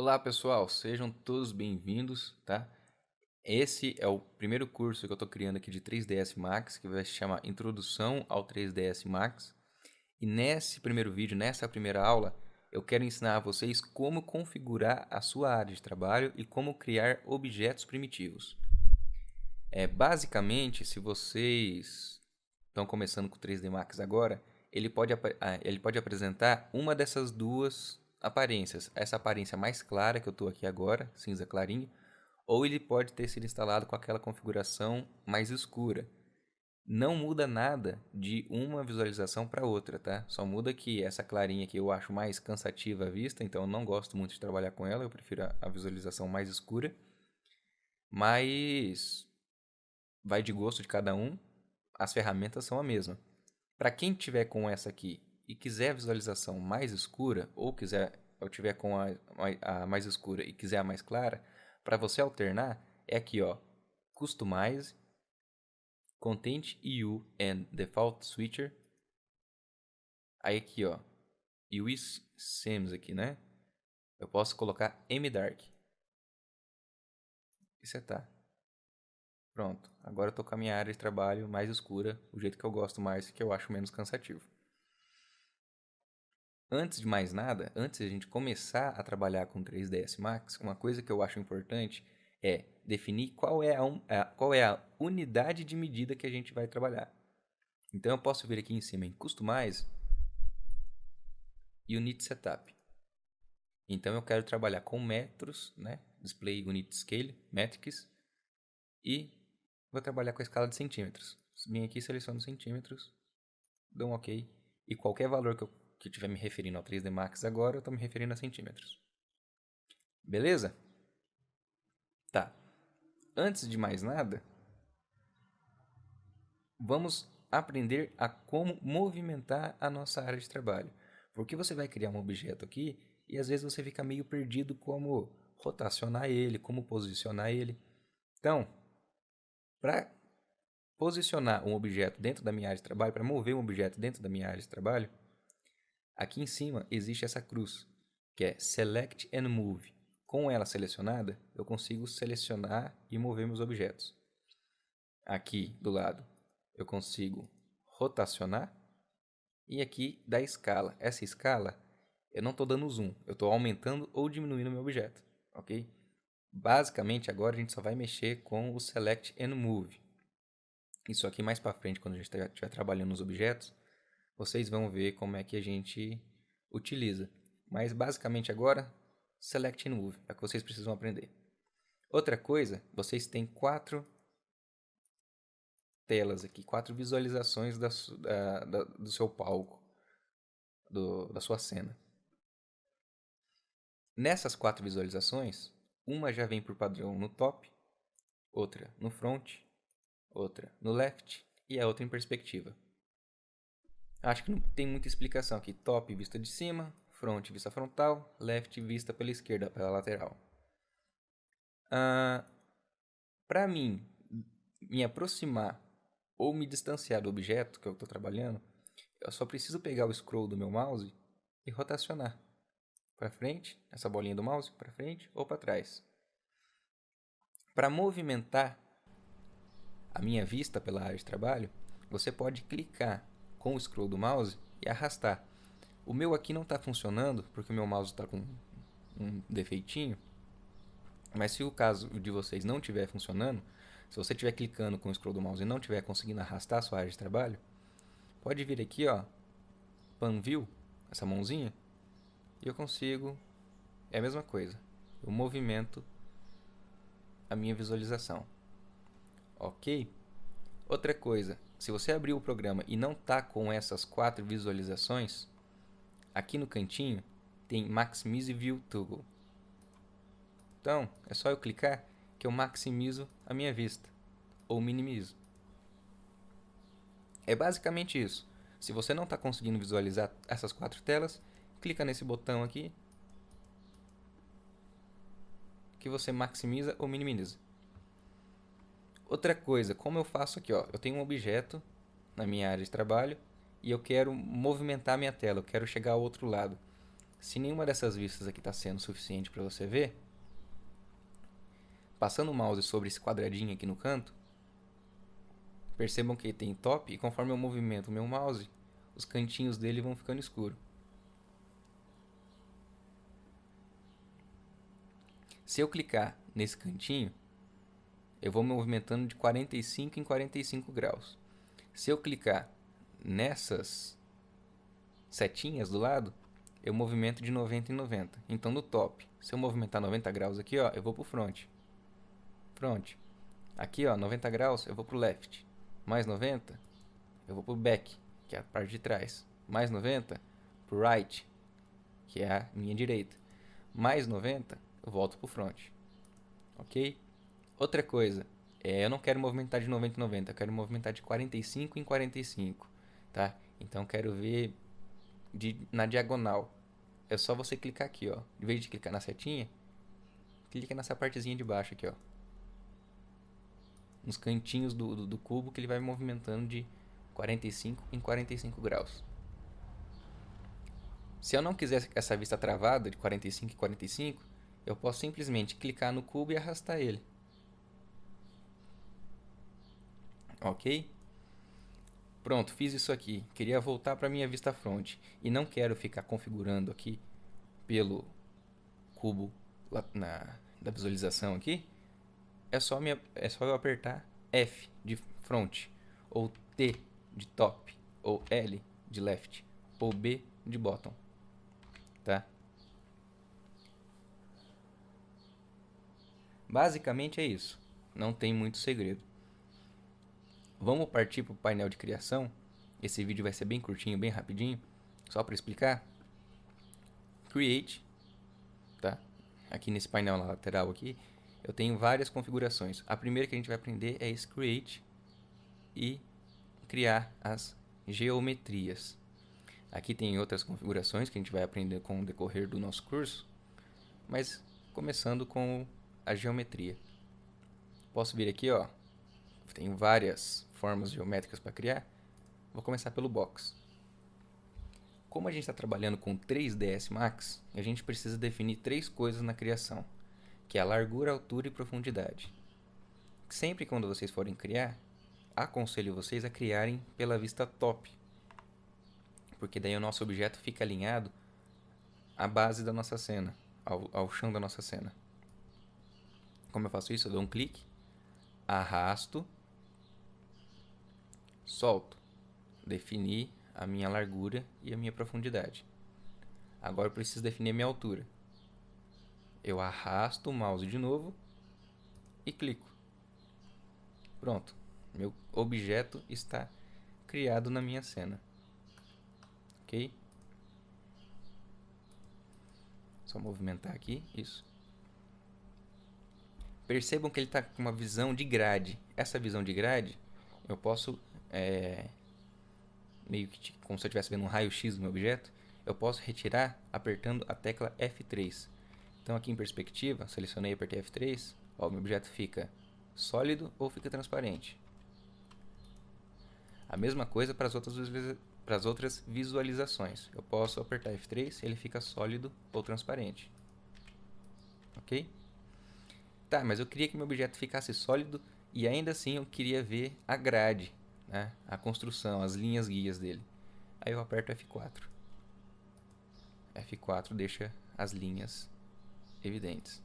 Olá pessoal, sejam todos bem-vindos, tá? Esse é o primeiro curso que eu estou criando aqui de 3ds Max, que vai se chamar Introdução ao 3ds Max. E nesse primeiro vídeo, nessa primeira aula, eu quero ensinar a vocês como configurar a sua área de trabalho e como criar objetos primitivos. Basicamente, se vocês estão começando com o 3D Max agora, ele pode apresentar uma dessas duas aparências. Essa aparência mais clara que eu estou aqui agora, cinza clarinho, ou ele pode ter sido instalado com aquela configuração mais escura. Não muda nada de uma visualização para outra, tá? Só muda que essa clarinha aqui eu acho mais cansativa à vista, então eu não gosto muito de trabalhar com ela, eu prefiro a visualização mais escura. Mas vai de gosto de cada um, as ferramentas são a mesma. Para quem tiver com essa aqui e quiser a visualização mais escura, ou tiver com a mais escura e quiser a mais clara, para você alternar, é aqui, ó, Customize, Content EU and Default Switcher. Aí aqui, ó, UI Seams aqui, né? Eu posso colocar MDark. E setar. Pronto, agora eu tô com a minha área de trabalho mais escura, o jeito que eu gosto mais e que eu acho menos cansativo. Antes de mais nada, antes de a gente começar a trabalhar com 3ds Max, uma coisa que eu acho importante é definir qual é a unidade de medida que a gente vai trabalhar. Então eu posso vir aqui em cima em Customize, Unit Setup. Então eu quero trabalhar com metros, né? Display Unit Scale, Metrics, e vou trabalhar com a escala de centímetros. Vim aqui, seleciono centímetros, dou um OK, e qualquer valor que estiver me referindo ao 3D Max agora, eu estou me referindo a centímetros. Beleza? Tá. Antes de mais nada, vamos aprender a como movimentar a nossa área de trabalho. Porque você vai criar um objeto aqui e às vezes você fica meio perdido como rotacionar ele, como posicionar ele. Então, para posicionar um objeto dentro da minha área de trabalho, para mover um objeto dentro da minha área de trabalho, aqui em cima existe essa cruz, que é Select and Move. Com ela selecionada, eu consigo selecionar e mover meus objetos. Aqui do lado, eu consigo rotacionar. E aqui da escala. Essa escala, eu não estou dando zoom, eu estou aumentando ou diminuindo o meu objeto. Ok? Basicamente, agora a gente só vai mexer com o Select and Move. Isso aqui mais para frente, quando a gente estiver trabalhando nos objetos, vocês vão ver como é que a gente utiliza. Mas basicamente agora, Select and Move, é o que vocês precisam aprender. Outra coisa, vocês têm 4 telas aqui, 4 visualizações do seu palco, da sua cena. Nessas 4 visualizações, uma já vem por padrão no top, outra no front, outra no left e a outra em perspectiva. Acho que não tem muita explicação aqui. Top vista de cima, front vista frontal, left vista pela esquerda, pela lateral. Para mim me aproximar ou me distanciar do objeto que eu estou trabalhando, eu só preciso pegar o scroll do meu mouse e rotacionar para frente, essa bolinha do mouse, para frente ou para trás. Para movimentar a minha vista pela área de trabalho, você pode clicar com o scroll do mouse e arrastar. O meu aqui não está funcionando porque o meu mouse está com um defeitinho, mas se o caso de vocês não estiver funcionando, se você estiver clicando com o scroll do mouse e não estiver conseguindo arrastar a sua área de trabalho, pode vir aqui, ó, Pan View, essa mãozinha, e eu consigo, é a mesma coisa, eu movimento a minha visualização. Ok? Outra coisa, se você abrir o programa e não está com essas 4 visualizações, aqui no cantinho tem Maximize View Toggle. Então, é só eu clicar que eu maximizo a minha vista, ou minimizo. É basicamente isso. Se você não está conseguindo visualizar essas 4 telas, clica nesse botão aqui, que você maximiza ou minimiza. Outra coisa, como eu faço aqui, ó, eu tenho um objeto na minha área de trabalho e eu quero movimentar minha tela, eu quero chegar ao outro lado. Se nenhuma dessas vistas aqui está sendo suficiente para você ver, passando o mouse sobre esse quadradinho aqui no canto, percebam que tem top, e conforme eu movimento o meu mouse, os cantinhos dele vão ficando escuros. Se eu clicar nesse cantinho, eu vou movimentando de 45 em 45 graus. Se eu clicar nessas setinhas do lado, eu movimento de 90 em 90. Então no top, se eu movimentar 90 graus aqui, ó, eu vou pro front. Front. Aqui, ó, 90 graus, eu vou pro left. Mais 90, eu vou pro back, que é a parte de trás. Mais 90, pro right, que é a minha direita. Mais 90, eu volto pro front. Ok? Outra coisa, eu não quero movimentar de 90 em 90, eu quero movimentar de 45 em 45, tá? Então quero ver na diagonal. É só você clicar aqui, ó. Em vez de clicar na setinha, clica nessa partezinha de baixo aqui, ó. Nos cantinhos do cubo que ele vai movimentando de 45 em 45 graus. Se eu não quiser essa vista travada de 45 em 45, eu posso simplesmente clicar no cubo e arrastar ele. Ok? Pronto, fiz isso aqui. Queria voltar para minha vista front e não quero ficar configurando aqui pelo cubo da visualização aqui. É só eu apertar F de front, ou T de top, ou L de left, ou B de bottom, tá? Basicamente é isso. Não tem muito segredo. Vamos partir para o painel de criação. Esse vídeo vai ser bem curtinho, bem rapidinho, só para explicar. Create, tá? Aqui nesse painel lateral aqui, eu tenho várias configurações. A primeira que a gente vai aprender é esse Create e criar as geometrias. Aqui tem outras configurações que a gente vai aprender com o decorrer do nosso curso, mas começando com a geometria. Posso vir aqui, ó, tem várias formas geométricas para criar. Vou começar pelo box. Como a gente está trabalhando com 3ds Max, a gente precisa definir 3 coisas na criação, que é a largura, altura e profundidade. Sempre quando vocês forem criar, aconselho vocês a criarem pela vista top, porque daí o nosso objeto fica alinhado à base da nossa cena, ao chão da nossa cena. Como eu faço isso? Eu dou um clique, arrasto, solto, definir a minha largura e a minha profundidade. Agora eu preciso definir a minha altura. Eu arrasto o mouse de novo e clico. Pronto, meu objeto está criado na minha cena. Ok? Só movimentar aqui, isso. Percebam que ele está com uma visão de grade. Essa visão de grade, eu posso, meio que como se eu estivesse vendo um raio-x do meu objeto, eu posso retirar apertando a tecla F3. Então aqui em perspectiva, selecionei e apertei F3, ó, o meu objeto fica sólido ou fica transparente. A mesma coisa para as outras visualizações. Eu posso apertar F3 e ele fica sólido ou transparente. Ok? Tá, mas eu queria que meu objeto ficasse sólido e ainda assim eu queria ver a grade, né? A construção, as linhas guias dele. Aí eu aperto F4. F4 deixa as linhas evidentes.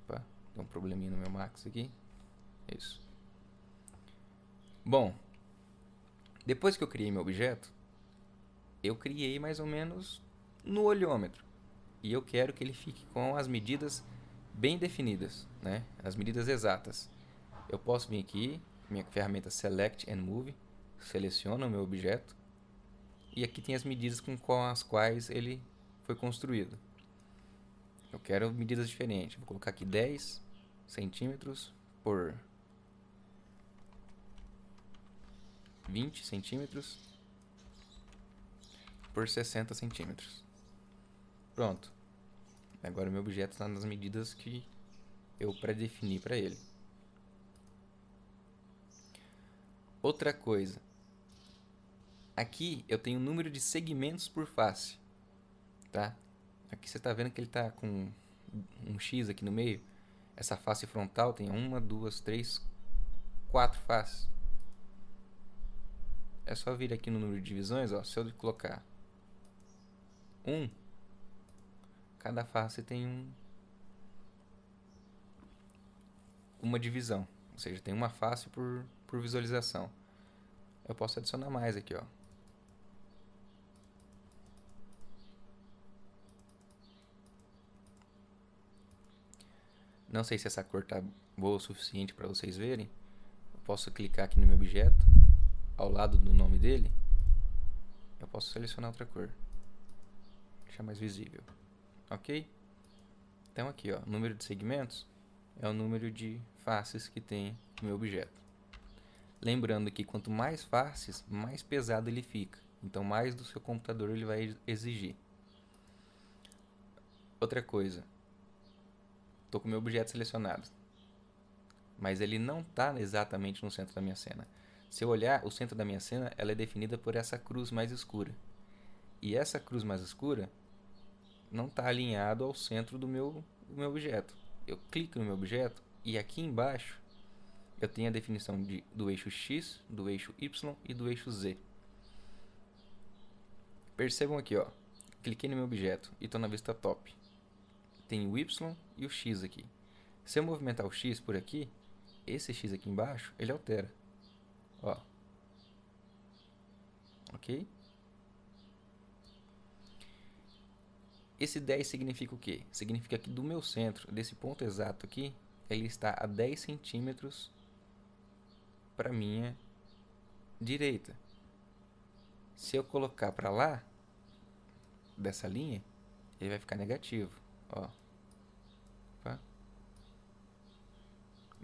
Opa, tem um probleminha no meu Max aqui. Isso. Bom, depois que eu criei meu objeto, eu criei mais ou menos no olhômetro. E eu quero que ele fique com as medidas bem definidas, né? As medidas exatas. Eu posso vir aqui, minha ferramenta Select and Move, seleciono o meu objeto. E aqui tem as medidas com as quais ele foi construído. Eu quero medidas diferentes. Vou colocar aqui 10 centímetros por 20 centímetros por 60 centímetros. Pronto. Agora o meu objeto está nas medidas que eu predefini para ele. Outra coisa. Aqui eu tenho o número de segmentos por face. tá? Aqui você está vendo que ele está com um X aqui no meio. Essa face frontal tem 1, 2, 3, 4 faces. É só vir aqui no número de divisões, ó. Se eu colocar 1, cada face tem uma divisão. Ou seja, tem uma face por visualização. Eu posso adicionar mais aqui, ó. Não sei se essa cor tá boa o suficiente para vocês verem. Eu posso clicar aqui no meu objeto, ao lado do nome dele. Eu posso selecionar outra cor, deixar mais visível, ok? Então aqui, ó, número de segmentos é o número de faces que tem no meu objeto. Lembrando que quanto mais faces, mais pesado ele fica. Então mais do seu computador ele vai exigir. Outra coisa, estou com o meu objeto selecionado, mas ele não está exatamente no centro da minha cena. Se eu olhar, o centro da minha cena ela é definida por essa cruz mais escura. E essa cruz mais escura não está alinhado ao centro do meu objeto. Eu clico no meu objeto e aqui embaixo eu tenho a definição do eixo X, do eixo Y e do eixo Z. Percebam aqui, ó, cliquei no meu objeto e estou na vista top. Tem o Y e o X aqui. Se eu movimentar o X por aqui, esse X aqui embaixo, ele altera. Ó. Ok? Esse 10 significa o quê? Significa que do meu centro, desse ponto exato aqui, ele está a 10 centímetros para minha direita. Se eu colocar para lá, dessa linha, ele vai ficar negativo. Ó. Opa.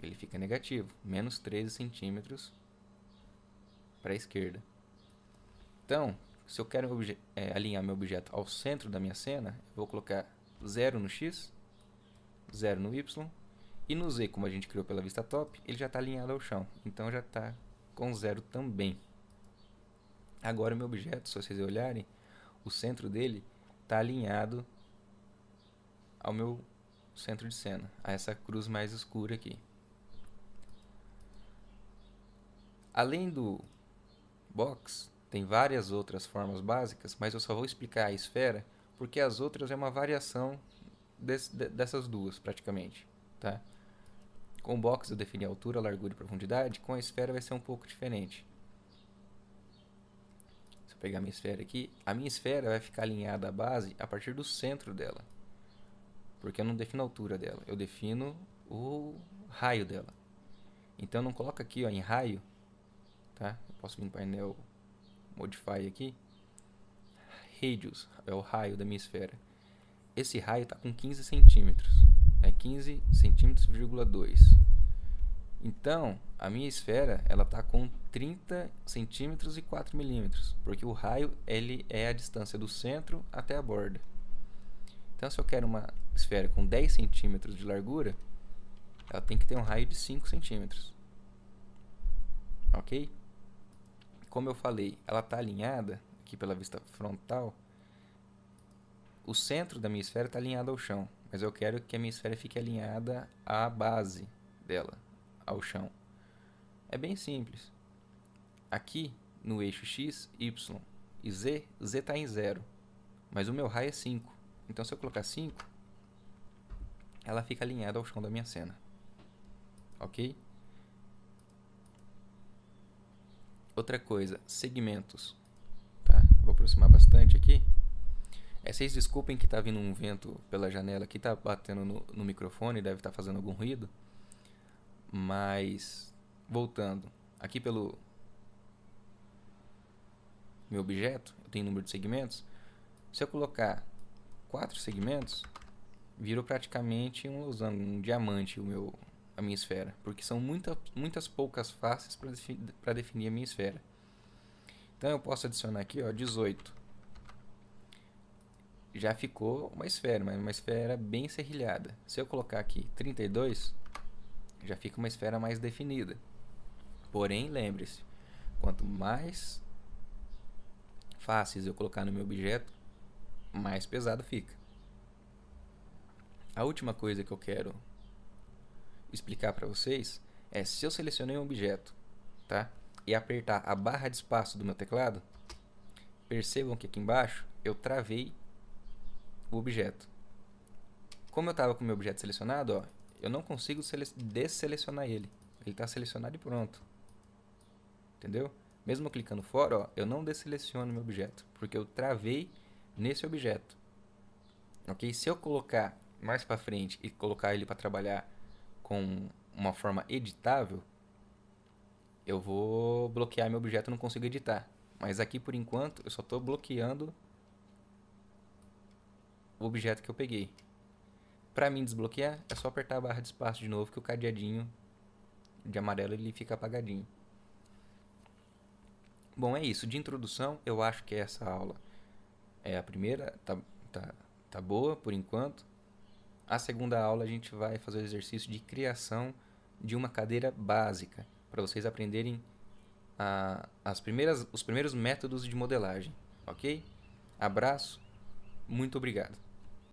Ele fica negativo, menos 13 centímetros para a esquerda. Então, se eu quero alinhar meu objeto ao centro da minha cena, eu vou colocar 0 no X, 0 no Y, e no Z, como a gente criou pela vista top, ele já está alinhado ao chão. Então já está com 0 também. Agora o meu objeto, se vocês olharem, o centro dele está alinhado ao meu centro de cena, a essa cruz mais escura aqui. Além do box, tem várias outras formas básicas, mas eu só vou explicar a esfera porque as outras é uma variação dessas duas, praticamente. Tá? Com o box eu defini a altura, largura e profundidade, com a esfera vai ser um pouco diferente. Se eu pegar a minha esfera aqui, a minha esfera vai ficar alinhada à base a partir do centro dela. Porque eu não defino a altura dela, eu defino o raio dela. Então não coloca aqui, ó, em raio, tá? Eu posso vir no painel Modify aqui. Radius é o raio da minha esfera. Esse raio está com 15 centímetros. É 15 centímetros,2. Então, a minha esfera ela está com 30 centímetros e 4 milímetros. Porque o raio ele é a distância do centro até a borda. Então, se eu quero uma esfera com 10 centímetros de largura, ela tem que ter um raio de 5 centímetros. Ok? Como eu falei, ela está alinhada aqui pela vista frontal. O centro da minha esfera está alinhado ao chão, mas eu quero que a minha esfera fique alinhada à base dela, ao chão. É bem simples. Aqui no eixo X, Y e Z, Z está em 0, mas o meu raio é 5. Então se eu colocar 5, ela fica alinhada ao chão da minha cena. Ok? Outra coisa, segmentos. Tá? Vou aproximar bastante aqui. Vocês desculpem que está vindo um vento pela janela aqui, está batendo no microfone, deve estar fazendo algum ruído. Mas, voltando, aqui pelo meu objeto, eu tenho número de segmentos. Se eu colocar 4 segmentos, virou praticamente um losango, um diamante a minha esfera. Porque são muitas poucas faces para definir a minha esfera. Então eu posso adicionar aqui, ó, 18. Já ficou uma esfera, mas uma esfera bem serrilhada. Se eu colocar aqui 32, já fica uma esfera mais definida. Porém, lembre-se, quanto mais faces eu colocar no meu objeto, mais pesado fica. A última coisa que eu quero explicar para vocês é, se eu selecionei um objeto, tá? E apertar a barra de espaço do meu teclado, percebam que aqui embaixo eu travei o objeto. Como eu estava com o meu objeto selecionado, ó, eu não consigo desselecionar ele. Ele está selecionado e pronto. Entendeu? Mesmo clicando fora, ó, eu não desseleciono meu objeto, porque eu travei nesse objeto. Ok? Se eu colocar mais para frente e colocar ele para trabalhar com uma forma editável, eu vou bloquear meu objeto e não consigo editar. Mas aqui, por enquanto, eu só estou bloqueando o objeto que eu peguei. Para mim desbloquear, é só apertar a barra de espaço de novo, que o cadeadinho de amarelo ele fica apagadinho. Bom, é isso. De introdução, eu acho que essa aula é a primeira, tá boa por enquanto. A segunda aula a gente vai fazer o exercício de criação de uma cadeira básica, para vocês aprenderem os primeiros métodos de modelagem, ok? Abraço, muito obrigado.